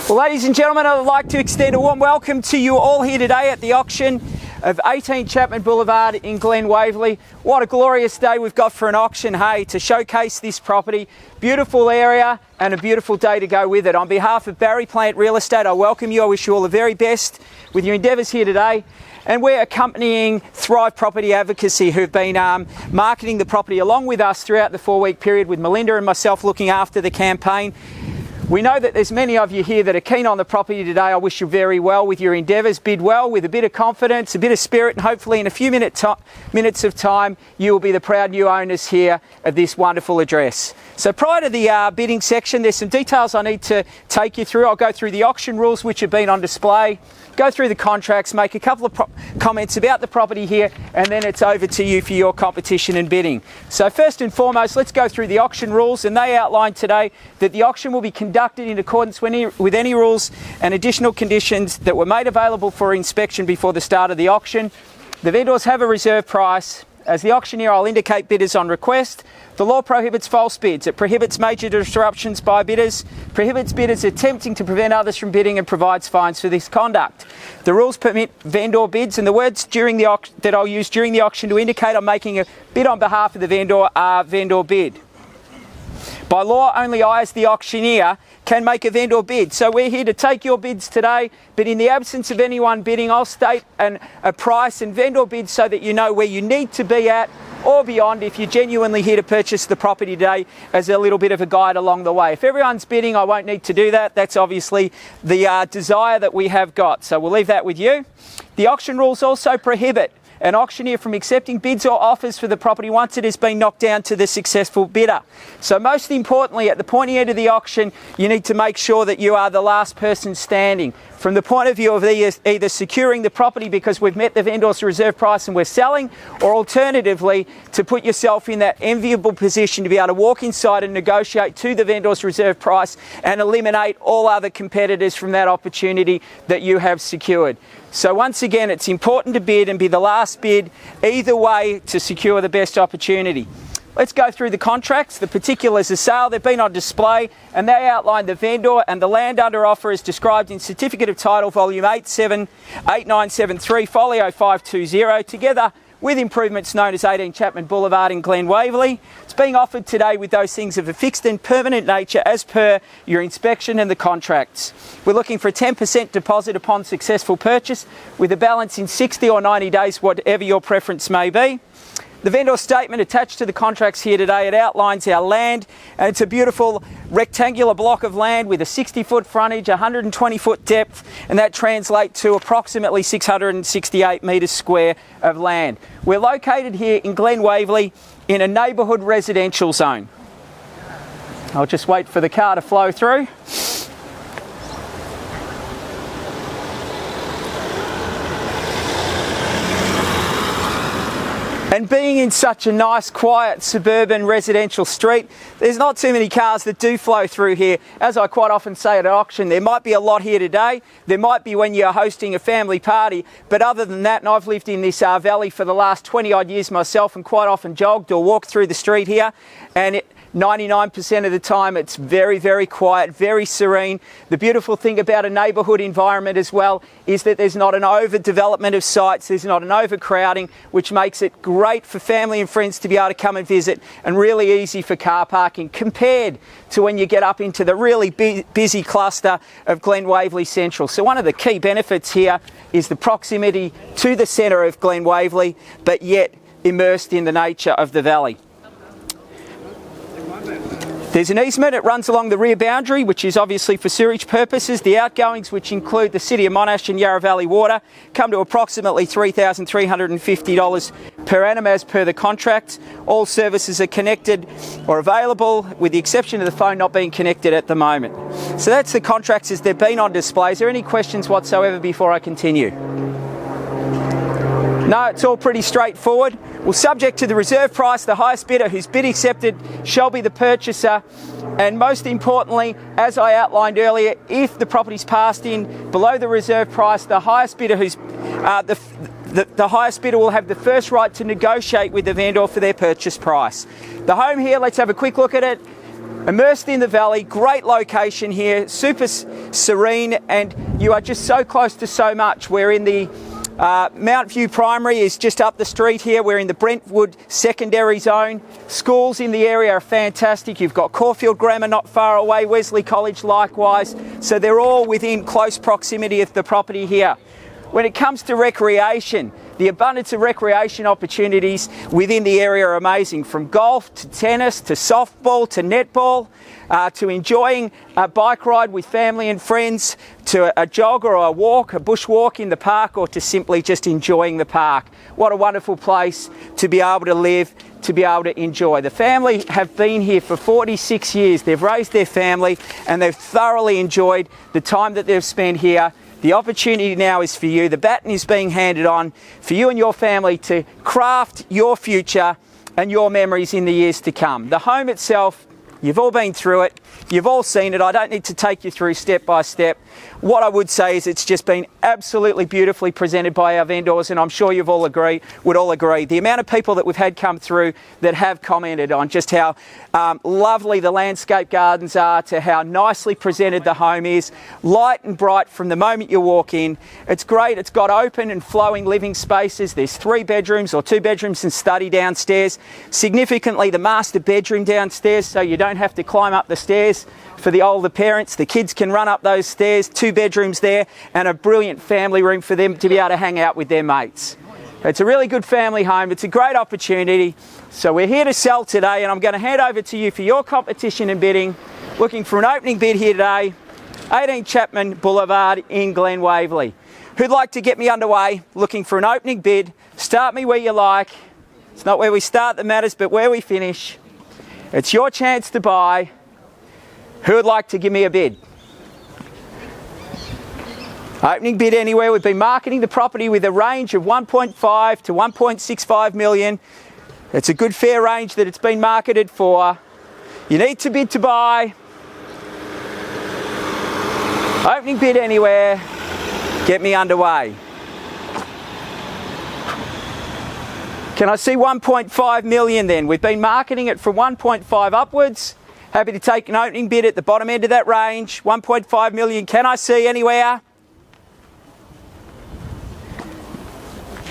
Well, ladies and gentlemen, I'd like to extend a warm welcome to you all here today at the auction of 18 Chapman Boulevard in Glen, Waverley. What a glorious day we've got for an auction, hey, to showcase this property. Beautiful area and a beautiful day to go with it. On behalf of Barry Plant Real Estate, I welcome you. I wish you all the very best with your endeavours here today. And we're accompanying Thrive Property Advocacy, who've been marketing the property along with us throughout the 4-week period, with Melinda and myself looking after the campaign. We know that there's many of you here that are keen on the property today. I wish you very well with your endeavours. Bid well with a bit of confidence, a bit of spirit, and hopefully in a few minutes of time, you will be the proud new owners here of this wonderful address. So prior to the bidding section, there's some details I need to take you through. I'll go through the auction rules which have been on display, go through the contracts, make a couple of comments about the property here, and then it's over to you for your competition and bidding. So first and foremost, let's go through the auction rules, and they outline today that the auction will be conducted in accordance with any rules and additional conditions that were made available for inspection before the start of the auction. The vendors have a reserve price. As the auctioneer, I'll indicate bidders on request. The law prohibits false bids. It prohibits major disruptions by bidders, prohibits bidders attempting to prevent others from bidding, and provides fines for this conduct. The rules permit vendor bids, and the words that I'll use during the auction to indicate I'm making a bid on behalf of the vendor are vendor bid. By law, only I, as the auctioneer, can make a vendor bid. So we're here to take your bids today, but in the absence of anyone bidding, I'll state a price and vendor bid so that you know where you need to be at or beyond if you're genuinely here to purchase the property today, as a little bit of a guide along the way. If everyone's bidding, I won't need to do that. That's obviously the desire that we have got. So we'll leave that with you. The auction rules also prohibit an auctioneer from accepting bids or offers for the property once it has been knocked down to the successful bidder. So most importantly, at the pointy end of the auction, you need to make sure that you are the last person standing. From the point of view of either securing the property because we've met the vendor's reserve price and we're selling, or alternatively, to put yourself in that enviable position to be able to walk inside and negotiate to the vendor's reserve price and eliminate all other competitors from that opportunity that you have secured. So once again, it's important to bid and be the last bid either way to secure the best opportunity. Let's go through the contracts. The particulars of sale, they've been on display, and they outline the vendor and the land under offer as described in Certificate of Title Volume 8973, Folio 520, together with improvements known as 18 Chapman Boulevard in Glen, Waverley. It's being offered today with those things of a fixed and permanent nature as per your inspection and the contracts. We're looking for a 10% deposit upon successful purchase, with a balance in 60 or 90 days, whatever your preference may be. The vendor statement attached to the contracts here today, it outlines our land, and it's a beautiful rectangular block of land with a 60-foot frontage, 120-foot depth, and that translates to approximately 668 metres square of land. We're located here in Glen, Waverley in a neighbourhood residential zone. I'll just wait for the car to flow through. And being in such a nice, quiet, suburban residential street, there's not too many cars that do flow through here. As I quite often say at an auction, there might be a lot here today. There might be when you're hosting a family party. But other than that, and I've lived in this valley for the last 20-odd years myself and quite often jogged or walked through the street here, and 99% of the time it's very, very quiet, very serene. The beautiful thing about a neighbourhood environment as well is that there's not an overdevelopment of sites, there's not an overcrowding, which makes it great for family and friends to be able to come and visit, and really easy for car parking compared to when you get up into the really busy cluster of Glen Waverley Central. So one of the key benefits here is the proximity to the centre of Glen Waverley, but yet immersed in the nature of the valley. There's an easement, it runs along the rear boundary, which is obviously for sewerage purposes. The outgoings, which include the City of Monash and Yarra Valley Water, come to approximately $3,350 per annum as per the contract. All services are connected or available, with the exception of the phone not being connected at the moment. So that's the contracts as they've been on display. Is there any questions whatsoever before I continue? No, it's all pretty straightforward. Well, subject to the reserve price, the highest bidder whose bid accepted shall be the purchaser. And most importantly, as I outlined earlier, if the property's passed in below the reserve price, the highest bidder the highest bidder will have the first right to negotiate with the vendor for their purchase price. The home here, let's have a quick look at it. Immersed in the valley, great location here, super serene, and you are just so close to so much. We're in the Mount View Primary is just up the street here. We're in the Brentwood secondary zone. Schools in the area are fantastic. You've got Caulfield Grammar not far away, Wesley College likewise. So they're all within close proximity of the property here. When it comes to recreation, the abundance of recreation opportunities within the area are amazing, from golf to tennis to softball to netball, to enjoying a bike ride with family and friends, to a jog or a walk, a bushwalk in the park, or to simply just enjoying the park. What a wonderful place to be able to live, to be able to enjoy. The family have been here for 46 years. They've raised their family and they've thoroughly enjoyed the time that they've spent here. The opportunity now is for you. The baton is being handed on for you and your family to craft your future and your memories in the years to come. The home itself, you've all been through it. You've all seen it. I don't need to take you through step by step. What I would say is it's just been absolutely beautifully presented by our vendors, and I'm sure you've all would all agree. The amount of people that we've had come through that have commented on just how lovely the landscape gardens are, to how nicely presented the home is, light and bright from the moment you walk in. It's great. It's got open and flowing living spaces. There's 3 bedrooms or 2 bedrooms and study downstairs. Significantly, the master bedroom downstairs, so you don't have to climb up the stairs. For the older parents, the kids can run up those stairs, 2 bedrooms there, and a brilliant family room for them to be able to hang out with their mates. It's a really good family home. It's a great opportunity. So we're here to sell today, and I'm going to hand over to you for your competition and bidding. Looking for an opening bid here today, 18 Chapman Boulevard in Glen, Waverley. Who'd like to get me underway? Looking for an opening bid. Start me where you like. It's not where we start that matters, but where we finish. It's your chance to buy. Who would like to give me a bid? Opening bid anywhere. We've been marketing the property with a range of 1.5 to 1.65 million. It's a good fair range that it's been marketed for. You need to bid to buy. Opening bid anywhere. Get me underway. Can I see 1.5 million then? We've been marketing it from 1.5 upwards. Happy to take an opening bid at the bottom end of that range. 1.5 million. Can I see anywhere?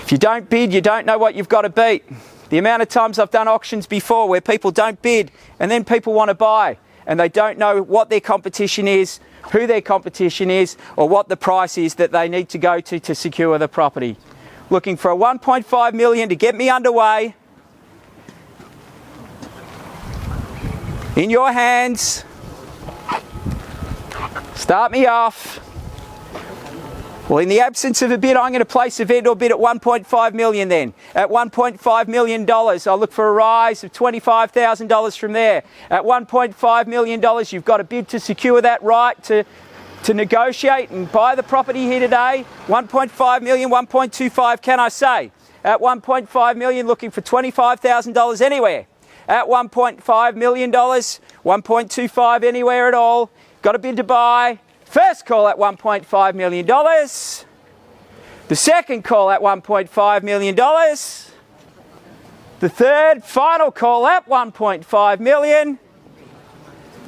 If you don't bid, you don't know what you've got to beat. The amount of times I've done auctions before where people don't bid and then people want to buy and they don't know what their competition is, who their competition is, or what the price is that they need to go to secure the property. Looking for a 1.5 million to get me underway. In your hands. Start me off. Well, in the absence of a bid, I'm going to place a vendor bid at 1.5 million then. At $1.5 million, I'll look for a rise of $25,000 from there. At $1.5 million, you've got a bid to secure that right to negotiate and buy the property here today. 1.5 million, 1.25, can I say? At 1.5 million, looking for $25,000 anywhere. At $1.5 million, 1.25 anywhere at all. Got a bid to buy. First call at $1.5 million. The second call at $1.5 million. The third, final call at $1.5 million.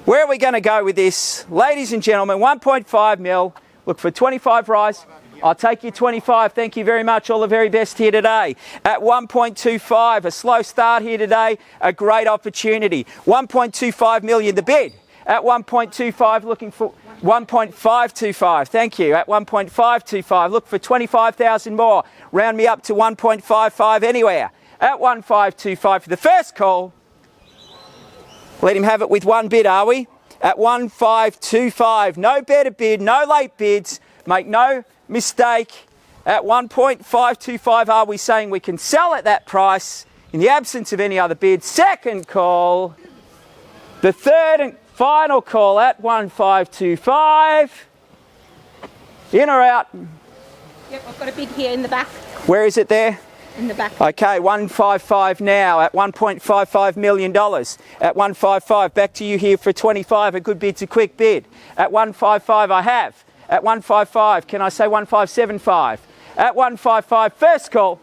Where are we going to go with this? Ladies and gentlemen, 1.5 mil. Look for 25 rise. I'll take you 25. Thank you very much. All the very best here today. At 1.25, a slow start here today, a great opportunity. 1.25 million the bid. At 1.25, looking for 1.525. Thank you. At 1.525, look for 25,000 more. Round me up to 1.55 anywhere. At 1.525 for the first call. Let him have it with one bid, are we? At 1.525. No better bid, no late bids. Make no mistake. At 1.525, are we saying we can sell at that price in the absence of any other bid? Second call. The third and final call at 1.525. In or out? Yep, I've got a bid here in the back. Where is it there? In the back. Okay, 155 now at $1.55 million. At 155, back to you here for 25. A good bid's a quick bid. At 155 I have. At 155, can I say 1.575? At 155, first call.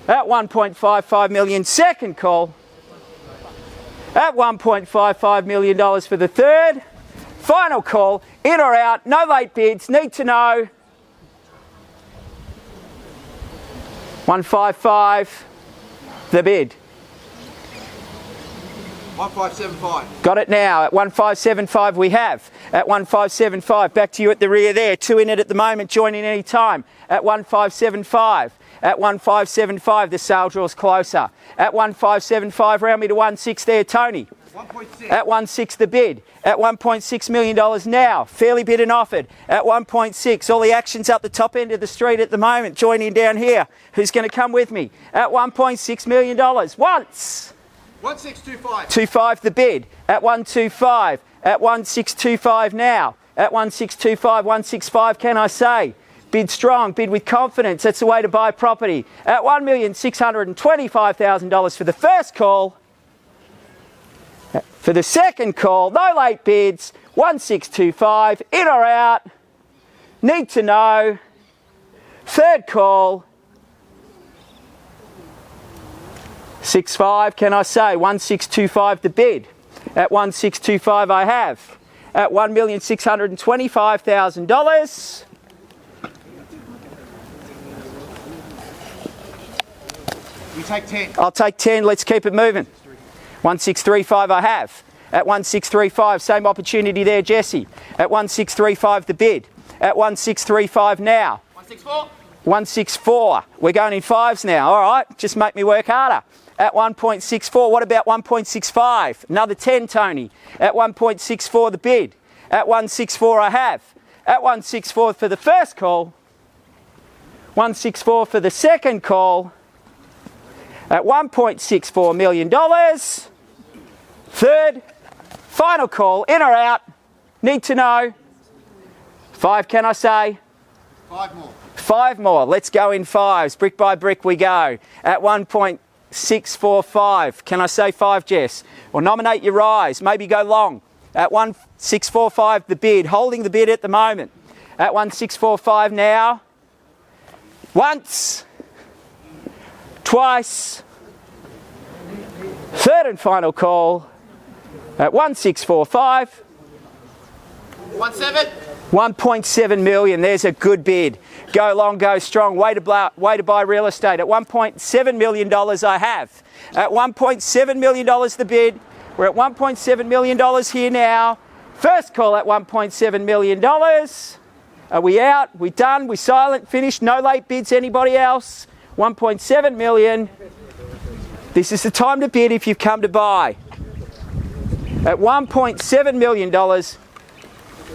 At 1.55 million, second call. at $1.55 million for the third. Final call, in or out, no late bids, need to know. 155, the bid. 1575. Got it now at 1575 we have. At 1575, back to you at the rear there. 2 in it at the moment, join in any time. At 1575. At 1575, the sale draws closer. At 1575, round me to 16 there, Tony. 1.6. At 16 the bid. At $1.6 million now. Fairly bid and offered. At 1.6, all the action's up the top end of the street at the moment. Join in down here. Who's going to come with me? At $1.6 million. Once. 1625. 25 the bid. At 125. At 1625 now. At 1625, 165 can I say. Bid strong, bid with confidence. That's the way to buy property. At $1,625,000 for the first call. For the second call, no late bids. 1625, in or out. Need to know. Third call. 65, can I say? 1625 the bid. At 1625 I have. At $1,625,000. We take 10. I'll take 10, let's keep it moving. 1635 I have. At 1635, same opportunity there, Jesse. At 1635 the bid. At 1635 now. 164. 164. We're going in fives now. All right, just make me work harder. At 1.64, what about 1.65? Another 10, Tony. At 1.64 the bid. At 164 I have. At 164 for the first call. 164 for the second call. At $1.64 million. Third, final call, in or out, need to know. 5 can I say? 5 more. 5 more, let's go in fives, brick by brick we go. At 1.645, can I say 5, Jess? Or nominate your rise, maybe go long. At 1.645 the bid, holding the bid at the moment. At 1.645 now. Once. Twice. Third and final call at 1645. 17. 1.7 million, there's a good bid. Go long, go strong, way to buy real estate. At $1.7 million I have. At $1.7 million the bid. We're at $1.7 million here now. First call at $1.7 million. Are we out? We done? We silent? Finished? No late bids? Anybody else? 1.7 million. This is the time to bid if you've come to buy. At $1.7 million.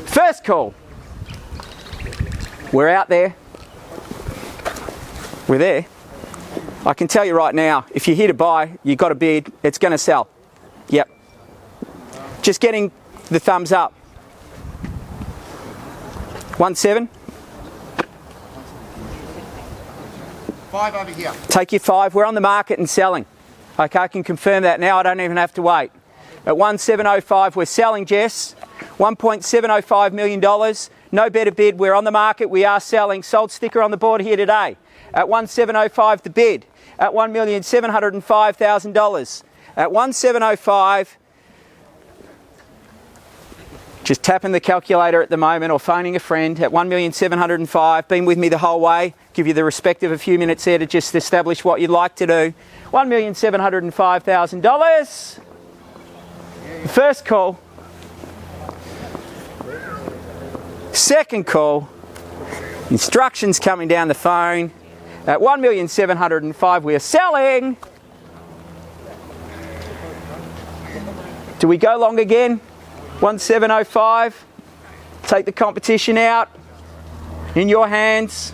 First call. We're out there. We're there. I can tell you right now, if you're here to buy, you've got to bid, it's going to sell. Yep. Just getting the thumbs up. 1.7. 5 over here. Take your 5. We're on the market and selling. Okay, I can confirm that now. I don't even have to wait. At 1.705, we're selling, Jess. $1.705 million. No better bid. We're on the market. We are selling. Sold sticker on the board here today. At 1.705, the bid. At $1,705,000. At 1.705. Just tapping the calculator at the moment or phoning a friend at $1,705,000. Been with me the whole way. Give you the respect of a few minutes there to just establish what you'd like to do. $1,705,000. First call. Second call. Instructions coming down the phone. At $1,705,000 we are selling. Do we go long again? 1.705. Take the competition out. In your hands.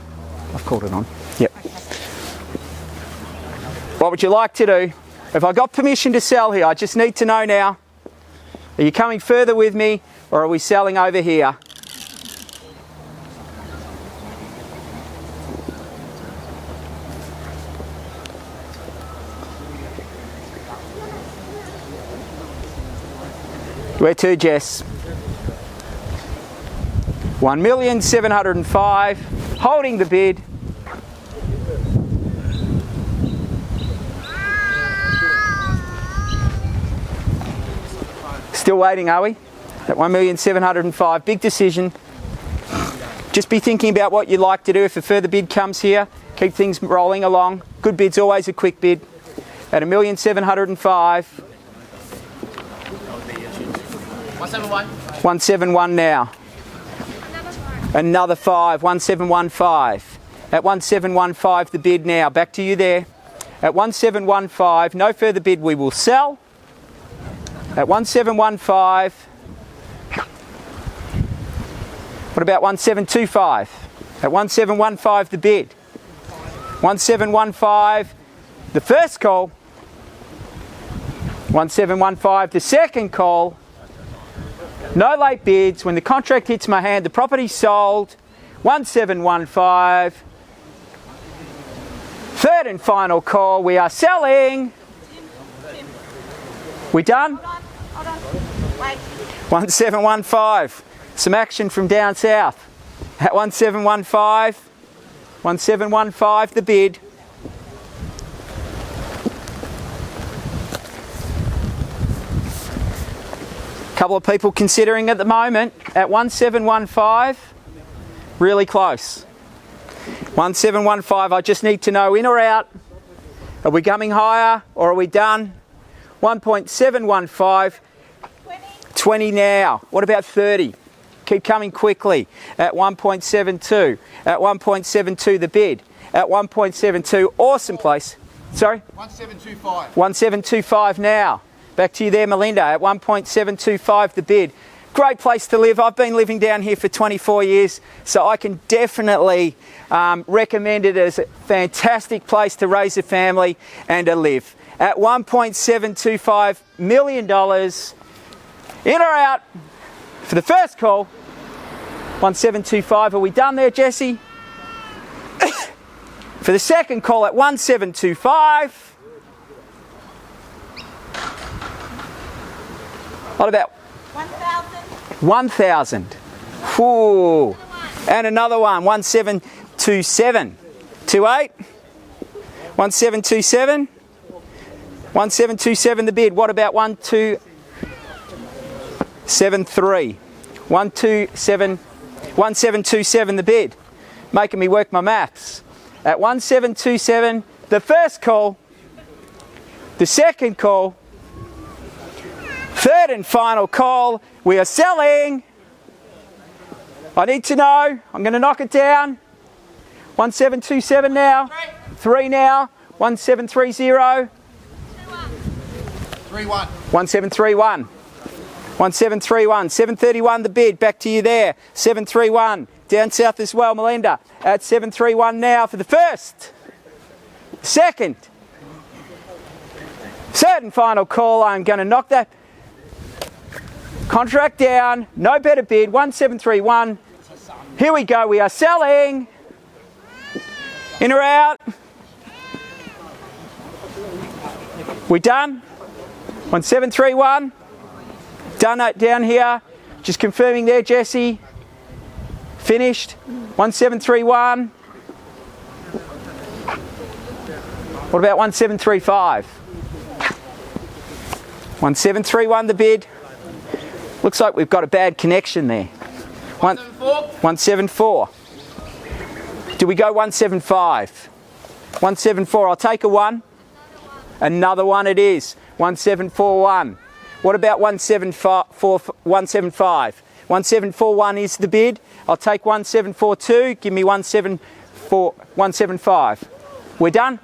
I've called it on. Yep. What would you like to do? Have I got permission to sell here? I just need to know now. Are you coming further with me or are we selling over here? Where to, Jess? 1,705,000, holding the bid. Still waiting, are we? At 1,705,000. Big decision. Just be thinking about what you'd like to do if a further bid comes here. Keep things rolling along. Good bid's always a quick bid. At 1,705,000. 171. 171 now. Another 5. 1715. At 1715 the bid now. Back to you there. At 1715, no further bid, we will sell. At 1715. What about 1725? At 1715 the bid. 1715 the first call. 1715 the second call. No late bids. When the contract hits my hand, the property's sold. 1715. Third and final call. We are selling. We done? Hold on. Wait. 1715. Some action from down south. At 1715. 1715 the bid. Couple of people considering at the moment. At 1715. Really close. 1715, I just need to know in or out. Are we coming higher or are we done? 1.715, 20 now. What about 30? Keep coming quickly. At 1.72, at 1.72 the bid. At 1.72, awesome place. Sorry? 1725. 1725 now. Back to you there, Melinda. At 1.725 the bid. Great place to live. I've been living down here for 24 years, so I can definitely recommend it as a fantastic place to raise a family and to live. At $1.725 million, in or out for the first call, 1725. Are we done there, Jesse? For the second call at 1725. What about 1,000. Ooh. And another one, 1727. 28. 1727. 1727 the bid. What about 1273? 1727 the bid. Making me work my maths. At 1727, the first call, the second call, third and final call. We are selling. I need to know. I'm going to knock it down. 1727 now. 3 now. 1730. 31. 1731. 1731. 731 the bid. Back to you there. 731. Down south as well, Melinda. At 731 now for the first. Second. Third and final call. I'm going to knock that contract down. No better bid. 1731. Here we go. We are selling. In or out? We done? 1731. Done it down here. Just confirming there, Jesse. Finished. 1731. What about 1735? 1731 the bid. Looks like we've got a bad connection there. 174. Do we go 175? 174. I'll take a 1. Another 1 it is. 1741. What about 175? 1741 is the bid. I'll take 1742. Give me 175. We're done?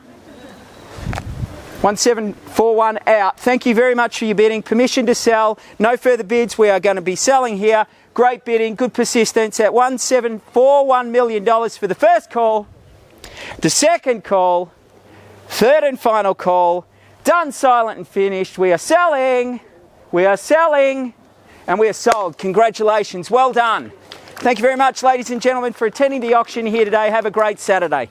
1741 out. Thank you very much for your bidding. Permission to sell. No further bids. We are going to be selling here. Great bidding. Good persistence at $1.741 million for the first call. The second call. Third and final call. Done, silent and finished. We are selling. We are selling. And we are sold. Congratulations. Well done. Thank you very much, ladies and gentlemen, for attending the auction here today. Have a great Saturday.